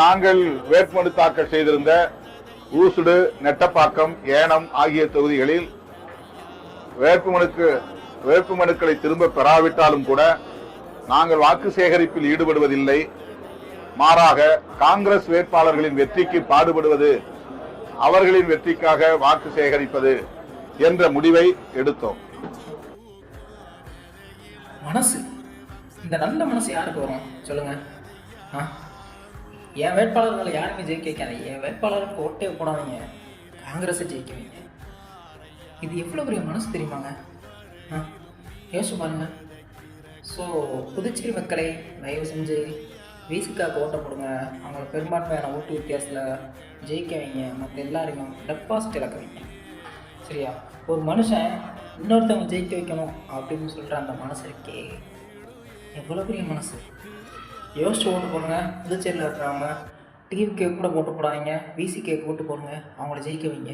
நாங்கள் வேட்புமனு தாக்கல் செய்திருந்த ஊசுடு, நெட்டப்பாக்கம், ஏனம் ஆகிய தொகுதிகளில் வேட்புமனுக்களை திரும்ப பெறாவிட்டாலும் கூட நாங்கள் வாக்கு சேகரிப்பில் ஈடுபடுவதில்லை. மாறாக காங்கிரஸ் வேட்பாளர்களின் வெற்றிக்கு பாடுபடுவது, அவர்களின் வெற்றிக்காக வாக்கு சேகரிப்பது என்ற முடிவை எடுத்தோம். மனசு, இந்த நல்ல மனசு யாருக்கு வரும் சொல்லுங்க? என் வேட்பாளர்களை யாருமே ஜெயிக்க வைக்காதீங்க, என் வேட்பாளருக்கு ஓட்டே போடாதீங்க, காங்கிரஸை ஜெயிக்க வைங்க. இது எவ்வளோ பெரிய மனசு தெரியுமாங்க? யோசிச்சு பாருங்க. ஸோ புதுச்சேரி மக்களை தயவு செஞ்சு விசிகாவுக்கு ஓட்ட போடுங்க. அவங்கள பெரும்பான்மையான ஓட்டு வித்தியாசத்தில் ஜெயிக்க வைங்க. மற்ற எல்லாரையும் டெபாசிட் இழக்க வைங்க. சரியா? ஒரு மனுஷன் இன்னொருத்தவங்க ஜெயிக்க வைக்கணும் அப்படின்னு சொல்கிற அந்த மனசு இருக்கே, எவ்வளோ பெரிய மனசு. யோசிச்சு ஓட்டு போடுங்க. புதுச்சேரியில் இருக்கிறவங்க டிவிக்கு கூட ஓட்டு போடாதீங்க, விசிகேக்கு ஓட்டு போடுங்க. அவங்கள ஜெயிக்க வைங்க.